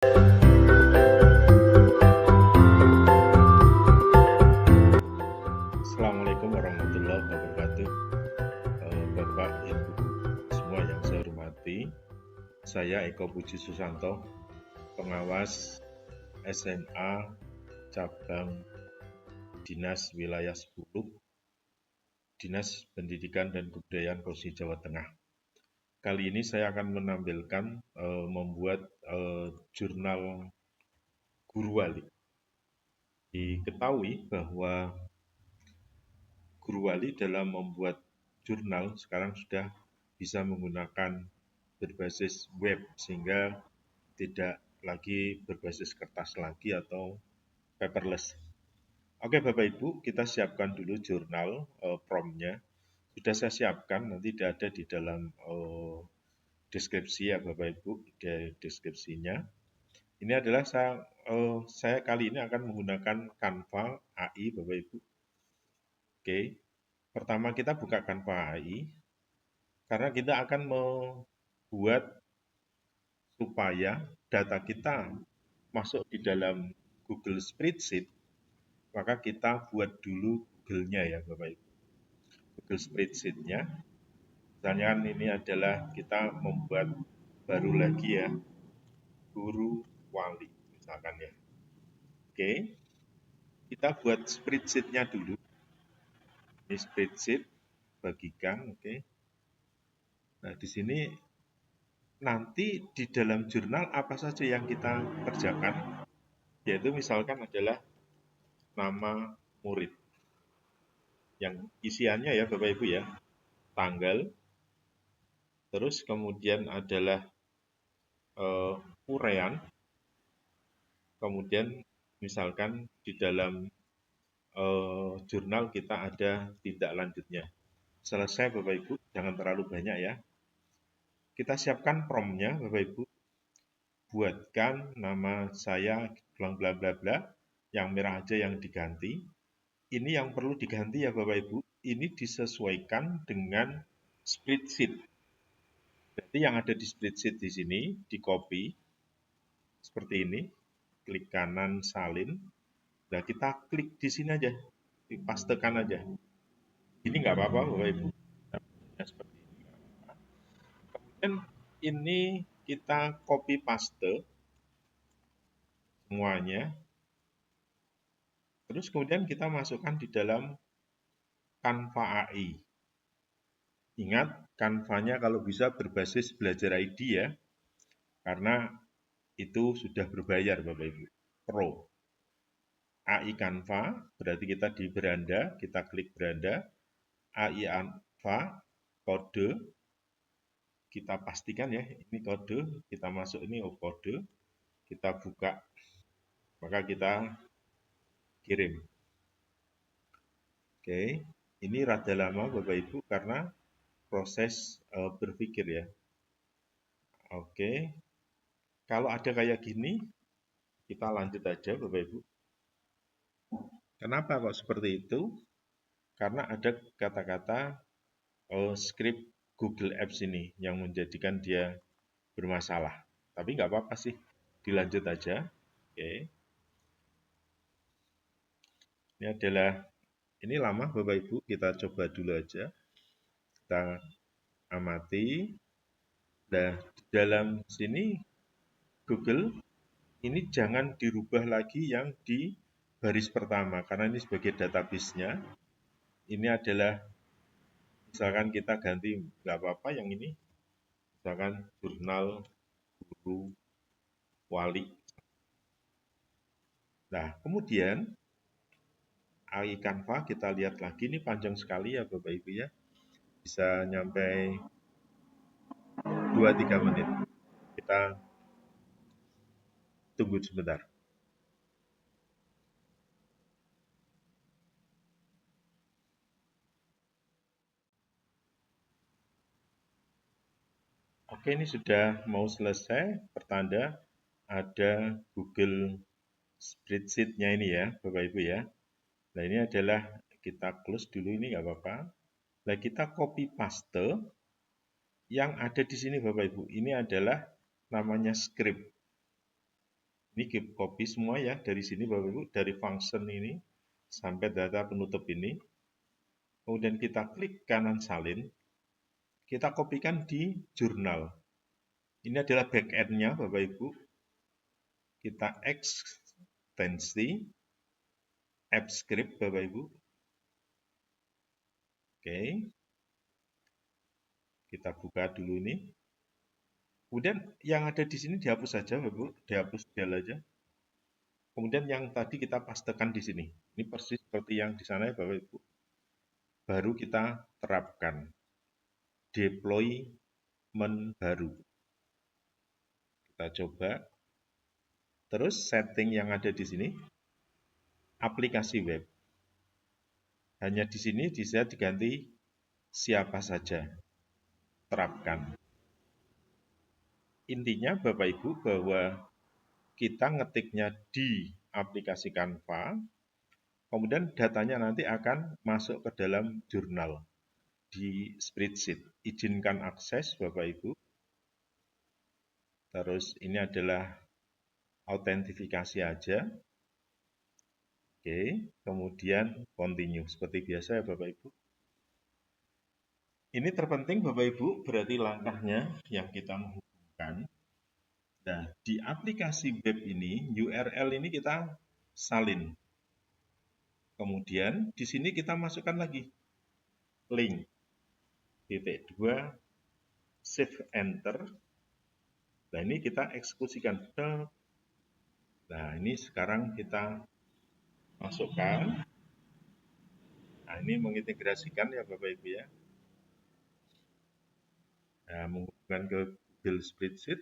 Assalamualaikum warahmatullahi wabarakatuh. Bapak Ibu semua yang saya hormati, saya Eko Puji Susanto, pengawas SMA Cabang Dinas Wilayah 10, Dinas Pendidikan dan Kebudayaan Provinsi Jawa Tengah. Kali ini saya akan menampilkan membuat jurnal guru wali. Diketahui bahwa guru wali dalam membuat jurnal sekarang sudah bisa menggunakan berbasis web sehingga tidak lagi berbasis kertas lagi atau paperless. Oke Bapak Ibu, kita siapkan dulu jurnal prompt-nya. Sudah saya siapkan, nanti ada di dalam deskripsi ya Bapak Ibu, di deskripsinya. Ini adalah saya kali ini akan menggunakan Canva AI Bapak Ibu. Oke, pertama kita buka Canva AI, karena kita akan membuat supaya data kita masuk di dalam Google Spreadsheet, maka kita buat dulu Google-nya ya Bapak Ibu. Google Spreadsheet-nya, misalnya kan ini adalah kita membuat baru lagi ya, guru wali misalkan ya. Oke, kita buat spreadsheet-nya dulu. Ini spreadsheet, bagikan, oke. Nah, di sini nanti di dalam jurnal apa saja yang kita kerjakan, yaitu misalkan adalah nama murid. Yang isiannya ya Bapak Ibu ya, tanggal, terus kemudian adalah uraian, kemudian misalkan di dalam jurnal kita ada tindak lanjutnya. Selesai Bapak Ibu, jangan terlalu banyak ya. Kita siapkan prompt-nya Bapak Ibu. Buatkan nama saya bla bla bla bla, yang merah aja yang diganti. Ini yang perlu diganti ya Bapak Ibu. Ini disesuaikan dengan spreadsheet. Jadi yang ada di spreadsheet di sini di copy seperti ini. Klik kanan salin. Nah kita klik di sini aja, dipastekan aja. Ini nggak apa-apa Bapak Ibu. Seperti ini. Kemudian ini kita copy paste semuanya. Terus kemudian kita masukkan di dalam Canva AI. Ingat, Canva-nya kalau bisa berbasis belajar ID ya, karena itu sudah berbayar Bapak Ibu. Pro. AI Canva, berarti kita di beranda, kita klik beranda. AI Canva, kode, kita pastikan ya, ini kode, kita masuk ini kode, kita buka, maka kita kirim. Oke, ini rada lama Bapak Ibu karena proses berpikir ya. Oke, kalau ada kayak gini, kita lanjut aja Bapak Ibu. Kenapa kok seperti itu? Karena ada kata-kata script Google Apps ini yang menjadikan dia bermasalah. Tapi nggak apa-apa sih, dilanjut aja. Oke. Ini lama Bapak Ibu, kita coba dulu aja. Kita amati. Nah, di dalam sini Google ini jangan dirubah lagi yang di baris pertama karena ini sebagai database-nya. Ini adalah misalkan kita ganti nggak apa-apa yang ini, misalkan jurnal guru wali. Nah, kemudian AI Canva kita lihat lagi, ini panjang sekali ya Bapak Ibu ya, bisa nyampe 2-3 menit. Kita tunggu sebentar. Oke, ini sudah mau selesai, pertanda ada Google Spreadsheet-nya ini ya, Bapak Ibu ya. Nah, ini adalah kita close dulu ini nggak apa-apa. Nah, kita copy paste yang ada di sini Bapak Ibu. Ini adalah namanya script. Ini copy semua ya dari sini Bapak Ibu, dari function ini sampai data penutup ini. Kemudian kita klik kanan salin, kita kopikan di jurnal. Ini adalah backend-nya Bapak Ibu. Kita ekstensi app script Bapak Ibu. Oke. Kita buka dulu ini. Kemudian yang ada di sini dihapus saja Bapak Ibu, dihapus del aja. Kemudian yang tadi kita pastekan di sini. Ini persis seperti yang di sana ya Bapak Ibu. Baru kita terapkan deployment baru. Kita coba. Terus setting yang ada di sini aplikasi web. Hanya di sini bisa diganti siapa saja. Terapkan. Intinya Bapak Ibu bahwa kita ngetiknya di aplikasi Canva, kemudian datanya nanti akan masuk ke dalam jurnal di spreadsheet. Izinkan akses Bapak Ibu. Terus ini adalah autentifikasi aja. Oke, kemudian continue seperti biasa ya Bapak Ibu. Ini terpenting Bapak Ibu, berarti langkahnya yang kita menghubungkan. Nah, di aplikasi web ini, URL ini kita salin. Kemudian di sini kita masukkan lagi link. .2 save enter. Nah, ini kita eksekusikan. Nah, ini sekarang kita masukkan. Nah, ini mengintegrasikan ya Bapak Ibu ya. Nah, menghubungkan ke Google Spreadsheet.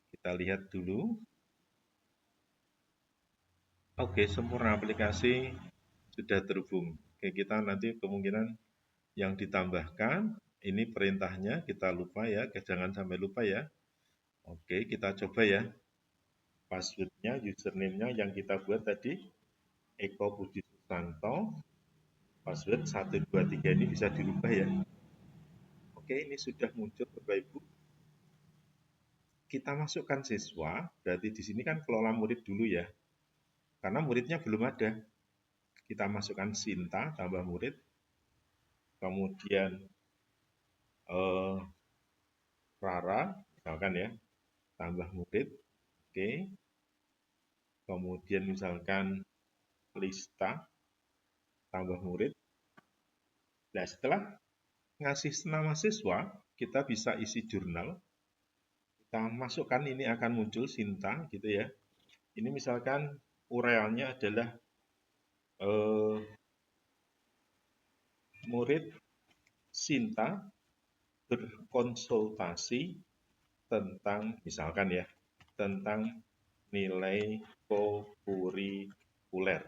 Kita lihat dulu. Oke, sempurna, aplikasi sudah terhubung. Oke, kita nanti kemungkinan yang ditambahkan, ini perintahnya kita lupa ya, jangan sampai lupa ya. Oke, kita coba ya. Passwordnya, username-nya yang kita buat tadi, Eko Budi Susanto. Password 123 ini bisa dirubah ya. Oke, ini sudah muncul Bapak Ibu. Kita masukkan siswa, berarti di sini kan kelola murid dulu ya. Karena muridnya belum ada. Kita masukkan Sinta, tambah murid. Kemudian Rara, misalkan ya, tambah murid. Oke. Kemudian misalkan Lista, tambah murid. Nah, setelah ngasih nama siswa, kita bisa isi jurnal. Kita masukkan, ini akan muncul Sinta gitu ya. Ini misalkan url-nya adalah murid Sinta berkonsultasi tentang misalkan ya, tentang nilai kurikuler.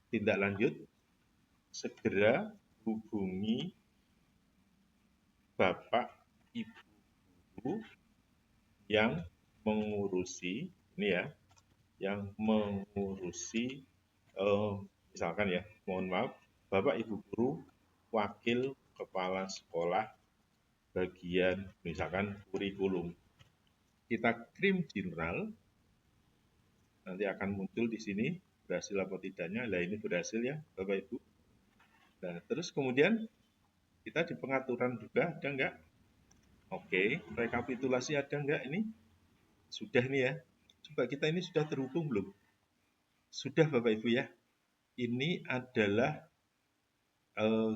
Tindak lanjut, segera hubungi Bapak Ibu guru yang mengurusi ini ya, yang mengurusi misalkan ya, mohon maaf, Bapak Ibu guru wakil kepala sekolah bagian misalkan kurikulum. Kita kirim jurnal, nanti akan muncul di sini berhasil apa tidaknya. Nah, ini berhasil ya Bapak Ibu. Nah, terus kemudian kita di pengaturan juga ada enggak? Oke, rekapitulasi ada enggak ini? Sudah nih ya. Coba kita ini sudah terhubung belum? Sudah Bapak Ibu ya. Ini adalah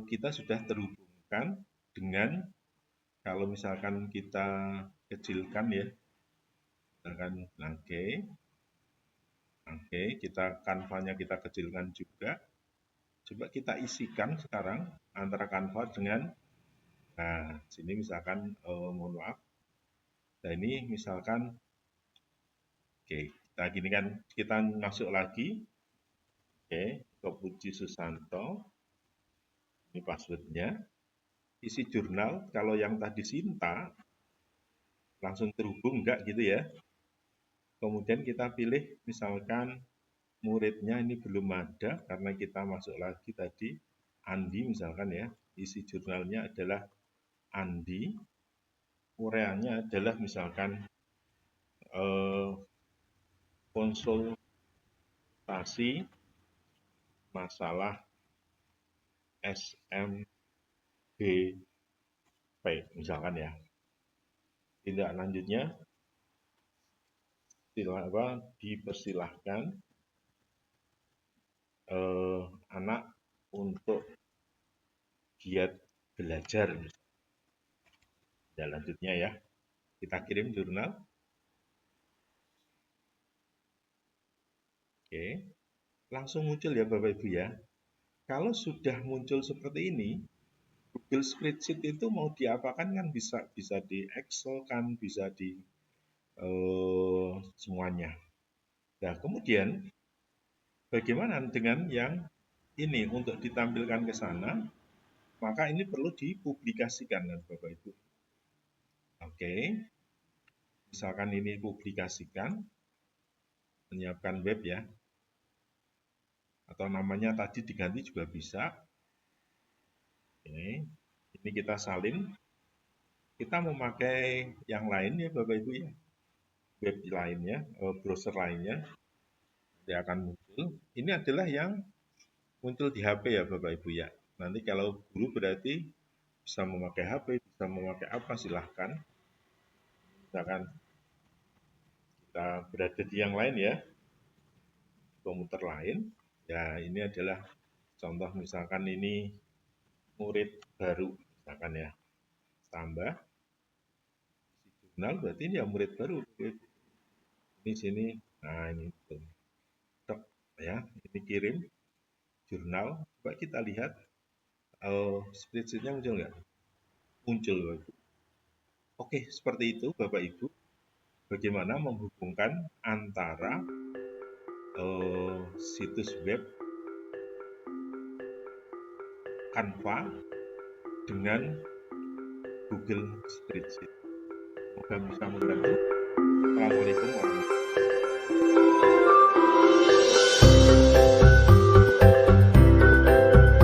kita sudah terhubungkan dengan, kalau misalkan kita kecilkan ya, misalkan oke, kita kanvanya kita kecilkan juga. Coba kita isikan sekarang antara kanva dengan, nah sini misalkan mohon maaf, nah ini misalkan, oke, kita gini kan, kita masuk lagi, oke, ke Puji Susanto, ini passwordnya, isi jurnal. Kalau yang tadi Sinta langsung terhubung enggak gitu ya. Kemudian kita pilih misalkan muridnya ini belum ada karena kita masuk lagi tadi Andi misalkan ya, isi jurnalnya adalah Andi, url-nya adalah misalkan konsultasi masalah SMBP misalkan ya. Tindak lanjutnya dipersilahkan anak untuk giat belajar. Tindak lanjutnya ya, kita kirim jurnal. Oke, langsung muncul ya Bapak Ibu ya. Kalau sudah muncul seperti ini, Google Spreadsheet itu mau diapakan kan bisa di Excel kan, bisa di semuanya. Nah, kemudian bagaimana dengan yang ini untuk ditampilkan ke sana? Maka ini perlu dipublikasikan kan Bapak Ibu. Oke, misalkan ini publikasikan, menyiapkan web ya, atau namanya tadi diganti juga bisa. Oke, ini kita salin. Kita memakai yang lain ya Bapak Ibu ya, web lainnya, browser lainnya, dia akan muncul. Ini adalah yang muncul di HP ya Bapak Ibu ya. Nanti kalau guru berarti bisa memakai HP, bisa memakai apa silahkan. Misalkan kita berada di yang lain ya, komputer lain. Ya ini adalah contoh misalkan ini murid baru misalkan ya. Tambah jurnal berarti ini ya murid baru. Ini sini, nah ini tek ya, ini kirim jurnal. Coba kita lihat spreadsheet-nya muncul nggak? Muncul. Oke, seperti itu Bapak Ibu. Bagaimana menghubungkan antara situs web Canva dengan Google Spreadsheet. Semoga bisa membantu. Assalamualaikum warahmatullahi wabarakatuh.